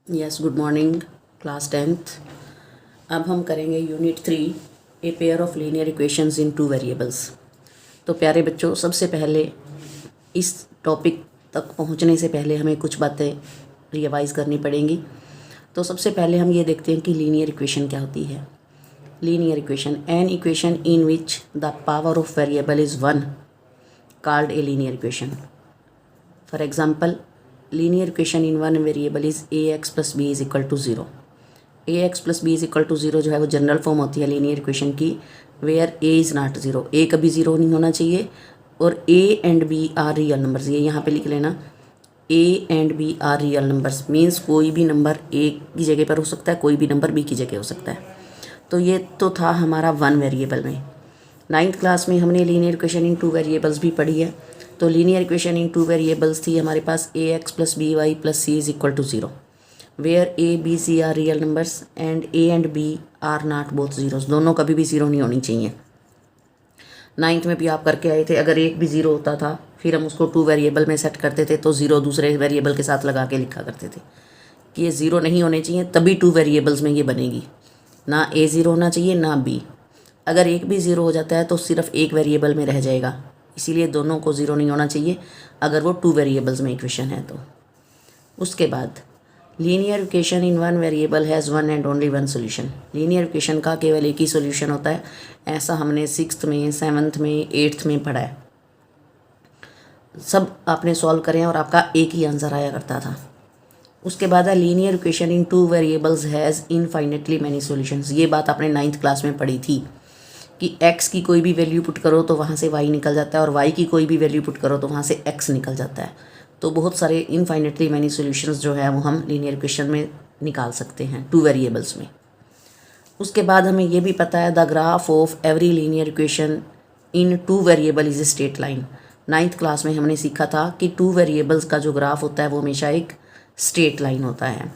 Yes, good morning class 10th। अब हम करेंगे unit 3 A pair of linear equations in 2 variables. तो प्यारे बच्चों, सबसे पहले इस टॉपिक तक पहुंचने से पहले हमें कुछ बातें रिवाइज़ करनी पड़ेंगी। तो सबसे पहले हम ये देखते हैं कि लीनियर इक्वेशन क्या होती है। Linear equation, an equation in which the power of variable is 1 called a linear equation. For example, linear equation in one variable is ax plus b is equal to 0. ax plus b is equal to 0 जो है वो general form होती है linear equation की, where a is not 0। a कभी 0 नहीं होना चाहिए और a and b are real numbers. ये यहाँ पे लिख लेना, a and b are real numbers means कोई भी नंबर a की जगह पर हो सकता है, कोई भी नंबर b की जगह हो सकता है। तो ये तो था हमारा वन वेरिएबल में। 9th क्लास में हमने लीनियर इक्वेशन इन 2 वेरिएबल्स भी पढ़ी है। तो लीनियर इक्वेशन इन 2 वेरिएबल्स थी हमारे पास ax plus B Y plus C is equal to 0, where a b c are real numbers and a and b are not both zeros. दोनों कभी भी 0 नहीं होनी चाहिए। 9th में भी आप करके आए थे, अगर एक भी 0 होता था फिर हम उसको 2 वेरिएबल में सेट करते थे तो 0 दूसरे वेरिएबल के साथ लगा के लिखा करते थे कि ये 0 नहीं होने चाहिए, तभी 2 वेरिएबल्स में ये बनेगी। ना a 0 होना चाहिए ना b। अगर एक भी 0 हो जाता है तो सिर्फ एक वेरिएबल में रह जाएगा, इसीलिए दोनों को 0 नहीं होना चाहिए अगर वो 2 वेरिएबल्स में इक्वेशन है तो। उसके बाद linear equation in one variable has one and only one solution. Linear equation का केवल एक ही सोल्यूशन होता है, ऐसा हमने 6th में, 7th में, 8th में पढ़ा है। सब आपने सॉल्व करें और आपका एक ही आंसर आया करता था। उसके बाद है linear equation in 2 variables has infinitely many solutions. ये बात आपने 9th क्लास में पढ़ी थी कि x की कोई भी वैल्यू पुट करो तो वहाँ से y निकल जाता है और y की कोई भी वैल्यू पुट करो तो वहाँ से x निकल जाता है। तो बहुत सारे इनफाइनेटली मैनी सॉल्यूशंस जो है वो हम लीनियर इक्वेशन में निकाल सकते हैं 2 वेरिएबल्स में। उसके बाद हमें ये भी पता है the graph of every linear equation in 2 variable is a straight line. 9th class में हमने सीखा था कि 2 वेरिएबल्स का जो ग्राफ होता है वो हमेशा एक स्ट्रेट लाइन होता है।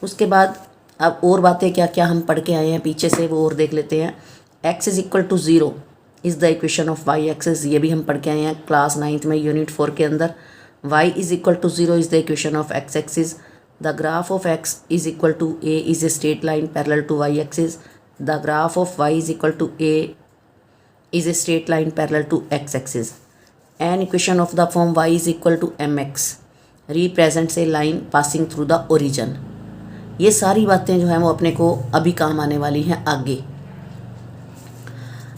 उसके बाद अब और बातें क्या क्या हम पढ़ के आए हैं पीछे से वो और देख लेते हैं। x is equal to 0 is the equation of y axis, ये भी हम पढ़ के आए हैं क्लास 9th में यूनिट 4 के अंदर। y is equal to 0 is the equation of x axis. The graph of x is equal to a is a straight line parallel to y axis. The graph of y is equal to a is a straight line parallel to x axis. An equation of the form y is equal to mx represents a line passing through the origin. ये सारी बातें जो हैं वो अपने को अभी काम आने वाली हैं आगे।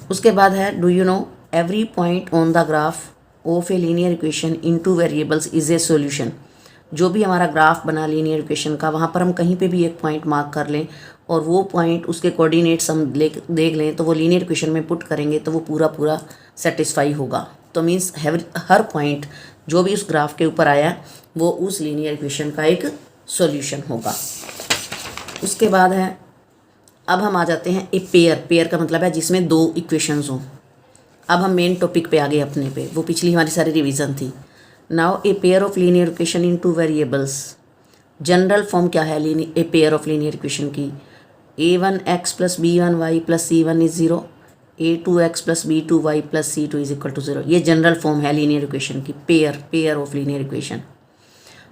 उसके बाद है do you know every point on the graph of a linear equation in 2 variables is a solution. जो भी हमारा ग्राफ बना लीनियर इक्वेशन का, वहाँ पर हम कहीं पे भी एक पॉइंट मार्क कर लें और वो पॉइंट उसके कोऑर्डिनेट्स हम देख लें तो वो लीनियर इक्वेशन में पुट करेंगे तो वो पूरा सेटिस्फाई होगा। तो मीन्स हर पॉइंट जो भी उस ग्राफ के ऊपर आया वो उस लीनियर इक्वेशन का एक सोल्यूशन होगा। उसके बाद है अब हम आ जाते हैं ए पेयर का मतलब है जिसमें 2 इक्वेशंस हों। अब हम मेन टॉपिक पे आ गए अपने पे, वो पिछली हमारी सारी रिवीजन थी। Now a pair of linear equation in 2 variables. General form क्या है a pair of linear equation की? a1x plus b1y plus c1 is 0, a2x plus b2y plus c2 is equal to 0। ये जनरल फॉर्म है linear equation की, pair of linear equation,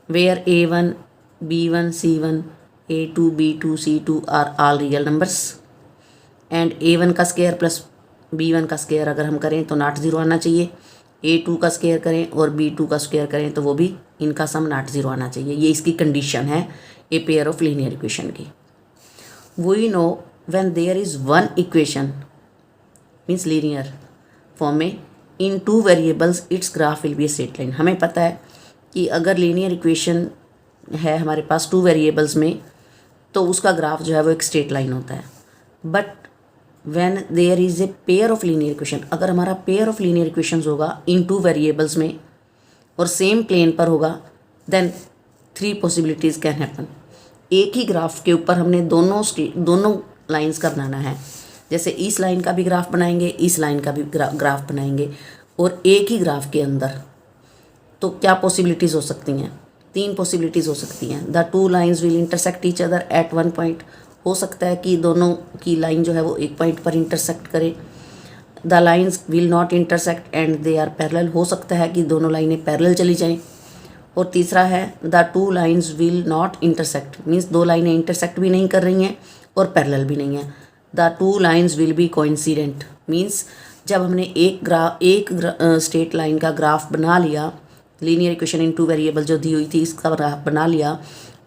where a1 b1 c1 a2 b2 c2 are all real numbers and a1 का square plus b1 का square अगर हम करें तो not 0 आना चाहिए, a2 का स्क्वायर करें और b2 का स्क्वायर करें तो वो भी इनका सम नॉट 0 आना चाहिए। ये इसकी कंडीशन है a pair of linear equation की। We know when there is one equation means linear form में in 2 variables its graph will be a straight line. हमें पता है कि अगर लीनियर इक्वेशन है हमारे पास 2 वेरिएबल्स में तो उसका ग्राफ जो है वो एक स्ट्रेट लाइन होता है। But when there is a pair of linear equation, अगर हमारा पेयर ऑफ लीनियर इक्वेशंस होगा इन 2 वेरिएबल्स में और सेम प्लेन पर होगा, देन 3 पॉसिबिलिटीज़ कैन हैपन। एक ही ग्राफ के ऊपर हमने दोनों लाइंस का बनाना है, जैसे इस लाइन का भी ग्राफ बनाएंगे, इस लाइन का भी ग्राफ बनाएंगे और एक ही ग्राफ के अंदर। तो क्या पॉसिबिलिटीज़ हो सकती हैं? 3 पॉसिबिलिटीज़ हो सकती हैं। The 2 lines will intersect each other at 1 point. हो सकता है कि दोनों की लाइन जो है वो एक पॉइंट पर इंटरसेक्ट करे। The lines will not intersect and they are parallel. हो सकता है कि दोनों लाइनें पैरेलल चली जाएं। और तीसरा है the two lines will not intersect, means दो लाइनें इंटरसेक्ट भी नहीं कर रही हैं और पैरेलल भी नहीं है। The two lines will be coincident, means जब हमने एक स्ट्रेट लाइन का ग्राफ बना लिया, linear equation in two variable जो दी हुई थी इसका ग्राफ बना लिया,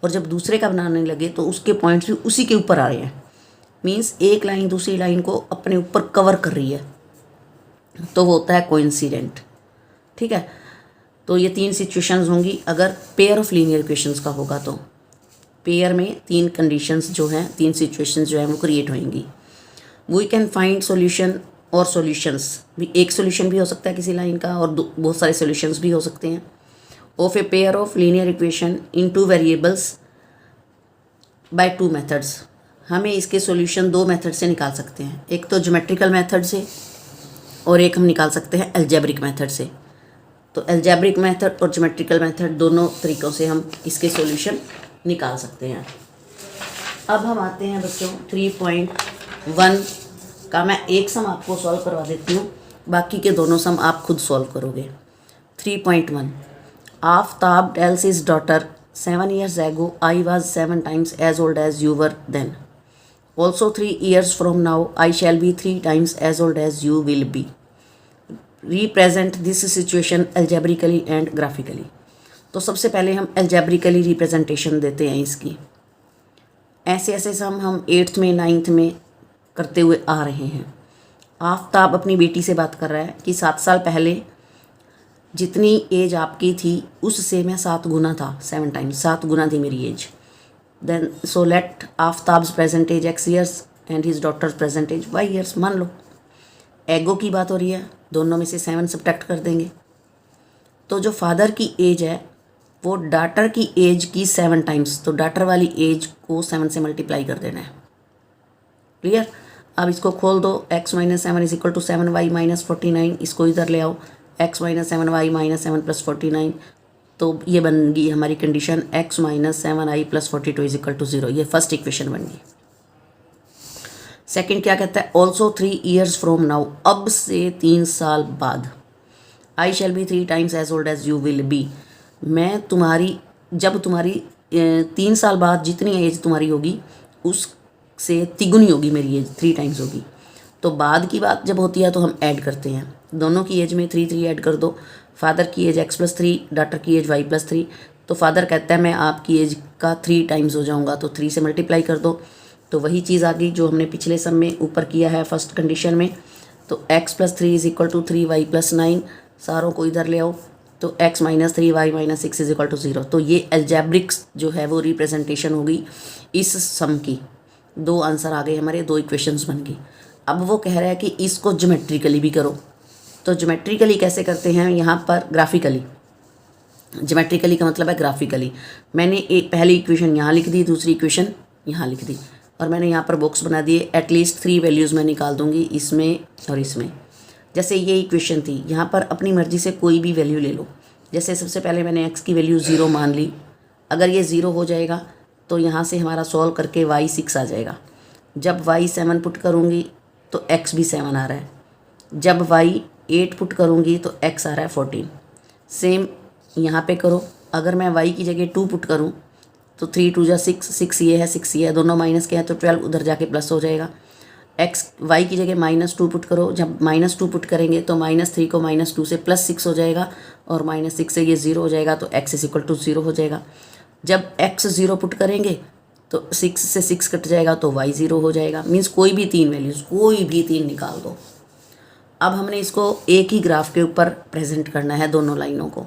और जब दूसरे का बनाने लगे तो उसके पॉइंट्स भी उसी के ऊपर आ रहे हैं, मीन्स एक लाइन दूसरी लाइन को अपने ऊपर कवर कर रही है, तो वो होता है कोइंसिडेंट। ठीक है, तो ये 3 सिचुएशंस होंगी अगर पेयर ऑफ लीनियर इक्वेशंस का होगा तो। पेयर में 3 कंडीशंस जो हैं, 3 सिचुएशंस जो हैं वो क्रिएट होंगी। वी कैन फाइंड सॉल्यूशन और सॉल्यूशंस भी, एक सॉल्यूशन भी हो सकता है किसी लाइन का और बहुत सारे सॉल्यूशंस भी हो सकते हैं। Of a pair of linear equation in two variables by 2 methods, हमें इसके सॉल्यूशन 2 मेथड से निकाल सकते हैं, एक तो ज्योमेट्रिकल मेथड से और एक हम निकाल सकते हैं अलजेब्रिक मेथड से। तो अलजेब्रिक मेथड और ज्योमेट्रिकल मेथड दोनों तरीक़ों से हम इसके सॉल्यूशन निकाल सकते हैं। अब हम आते हैं बच्चों 3.1 का, मैं एक सम आपको सॉल्व करवा देती हूँ, बाकी के दोनों सम आप खुद सॉल्व करोगे। 3.1 Aftab tales his daughter 7 years ago I was 7 times as old as you were then. Also 3 years from now I shall be 3 times as old as you will be. Represent this situation algebraically and graphically. तो सबसे पहले हम algebraically representation देते हैं इसकी। ऐसे ऐसे सम हम 8th में 9th में करते हुए आ रहे हैं। आफ्ताब अपनी बेटी से बात कर रहा है कि 7 साल पहले जितनी एज आपकी थी उससे मैं 7 गुना था, 7 टाइम्स 7 गुना थी मेरी age. Then so let Aftab's present age x years and his daughter's present age y years। मान लो एगो की बात हो रही है, दोनों में से 7 सब्ट्रैक्ट कर देंगे, तो जो फादर की एज है वो डाटर की एज की 7 टाइम्स, तो डाटर वाली एज को 7 से मल्टीप्लाई कर देना है। क्लियर? अब इसको खोल दो, x - 7 is equal to 7y - 49, इसको इधर ले आओ, x - 7y - 7 + 49, तो ये बन गई हमारी condition x - 7i + 42 is equal to 0। ये फर्स्ट इक्वेशन बन गई। सेकंड क्या कहता है, ऑल्सो 3 years फ्रॉम नाउ, अब से 3 साल बाद, आई shall be 3 times as old as you will be, मैं तुम्हारी, जब तुम्हारी 3 साल बाद जितनी एज तुम्हारी होगी उससे तिगुनी होगी मेरी एज, 3 times होगी। तो बाद की बात जब होती है तो हम ऐड करते हैं, दोनों की एज में 3 ऐड कर दो, फादर की एज x + 3, डाटर की एज y + 3, तो फादर कहता है मैं आपकी एज का 3 times हो जाऊंगा, तो 3 से मल्टीप्लाई कर दो, तो वही चीज़ आ गई जो हमने पिछले सम में ऊपर किया है फर्स्ट कंडीशन में। तो x + 3 is equal to 3y + 9, सारों को इधर ले आओ, तो x - 3y - 6 is equal to 0। तो ये अलजेब्रिक्स जो है वो रिप्रेजेंटेशन होगी इस सम की। 2 आंसर आ गए हमारे, 2 इक्वेशंस बन गई। अब वो कह रहा है कि इसको ज्योमेट्रिकली भी करो, तो ज्योमेट्रिकली कैसे करते हैं, यहाँ पर ग्राफिकली। ज्योमेट्रिकली का मतलब है ग्राफिकली। मैंने एक पहली इक्वेशन यहाँ लिख दी, दूसरी इक्वेशन यहाँ लिख दी, और मैंने यहाँ पर बॉक्स बना दिए, एटलीस्ट 3 वैल्यूज़ मैं निकाल दूँगी इसमें और इसमें। जैसे ये इक्वेशन थी, यहाँ पर अपनी मर्ज़ी से कोई भी वैल्यू ले लो। जैसे सबसे पहले मैंने x की वैल्यू 0 मान ली, अगर ये 0 हो जाएगा तो यहाँ से हमारा सॉल्व करके y 6 आ जाएगा। जब y 7 पुट करूँगी तो x भी 7 आ रहा है, जब y 8 पुट करूँगी तो x आ रहा है 14। सेम यहाँ पे करो, अगर मैं y की जगह 2 पुट करूँ तो 3 2 6, 6 ये है 6 ये है, दोनों माइनस के हैं तो 12 उधर जाके प्लस हो जाएगा। y की जगह -2 पुट करो, जब -2 पुट करेंगे तो -3 को -2 से +6 हो जाएगा, और -6 से ये 0 हो जाएगा, तो x इज इक्वल टू 0 हो जाएगा। जब x 0 पुट करेंगे तो 6 से 6 कट जाएगा, तो y 0 हो जाएगा। मीन्स कोई भी 3 वैल्यूज़, कोई भी 3 निकाल दो। अब हमने इसको एक ही ग्राफ के ऊपर प्रेजेंट करना है दोनों लाइनों को।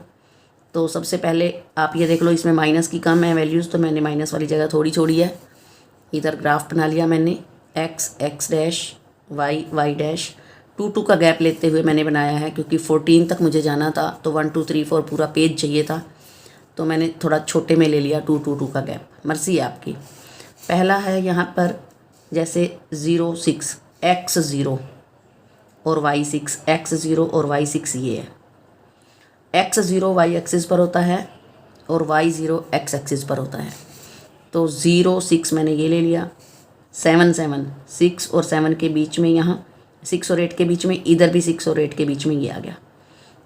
तो सबसे पहले आप ये देख लो, इसमें माइनस की कम है वैल्यूज़, तो मैंने माइनस वाली जगह थोड़ी छोड़ी है। इधर ग्राफ बना लिया मैंने, x डैश y डैश, 2 2 का गैप लेते हुए मैंने बनाया है, क्योंकि 14 तक मुझे जाना था, तो 1 2 3 4 पूरा पेज चाहिए था, तो मैंने थोड़ा छोटे में ले लिया 2 2 2 का गैप। मर्जी है आपकी। पहला है यहाँ पर जैसे 0 6 x 0 और y 6, x 0 और y 6 ये है, x 0 y एक्सिस पर होता है और y 0 x एक्सिस पर होता है। तो 0 6 मैंने ये ले लिया, 7 7 6 और 7 के बीच में, यहाँ 6 और 8 के बीच में, इधर भी 6 और 8 के बीच में ये आ गया।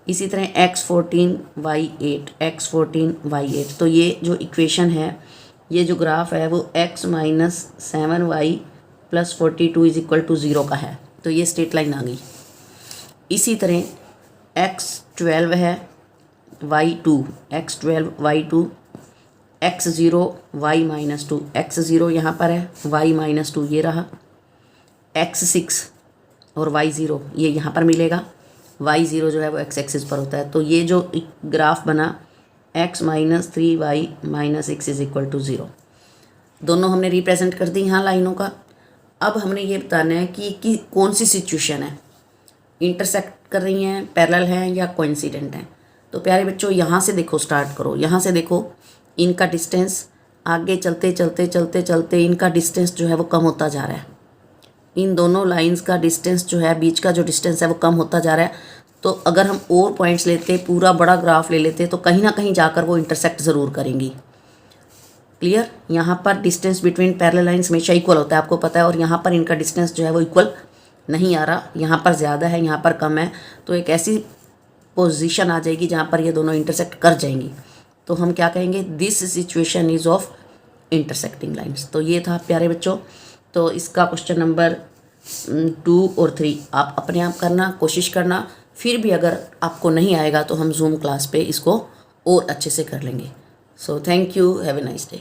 इसी तरह x14y8 x14y8, तो ये जो इक्वेशन है, ये जो ग्राफ है वो x minus 7y plus 42 is equal to 0 का है, तो ये स्ट्रेट लाइन आ गई। इसी तरह x12 है y2, x12 y2, x0 y minus 2, x0 यहाँ पर है, y माइनस 2 ये रहा, x6 और y0 ये यहाँ पर मिलेगा, y0 जो है वो x एक्सिस पर होता है। तो ये जो ग्राफ बना x minus 3y minus 6 is equal to 0, दोनों हमने रिप्रेजेंट कर दी यहाँ लाइनों का। अब हमने ये बताना है कि कौन सी सिचुएशन है, इंटरसेक्ट कर रही हैं, पैरेलल हैं या कोइंसिडेंट हैं। तो प्यारे बच्चों यहाँ से देखो, स्टार्ट करो, यहाँ से देखो इनका डिस्टेंस, आगे चलते चलते चलते चलते इनका डिस्टेंस जो है वो कम होता जा रहा है। इन दोनों लाइंस का डिस्टेंस जो है, बीच का जो डिस्टेंस है वो कम होता जा रहा है। तो अगर हम और पॉइंट्स लेते, पूरा बड़ा ग्राफ ले लेते, तो कहीं ना कहीं जाकर वो इंटरसेक्ट ज़रूर करेंगी। क्लियर? यहाँ पर डिस्टेंस बिटवीन पैरेलल लाइंस हमेशा इक्वल होता है, आपको पता है, और यहाँ पर इनका डिस्टेंस जो है वो इक्वल नहीं आ रहा, यहाँ पर ज़्यादा है, यहाँ पर कम है। तो एक ऐसी पोजीशन आ जाएगी जहाँ पर ये दोनों इंटरसेक्ट कर जाएंगी, तो हम क्या कहेंगे, this situation is of intersecting lines. तो ये था प्यारे बच्चों, तो इसका क्वेश्चन नंबर 2 और 3 आप अपने आप करना, कोशिश करना। फिर भी अगर आपको नहीं आएगा तो हम जूम क्लास पे इसको और अच्छे से कर लेंगे। So thank you, have a nice day.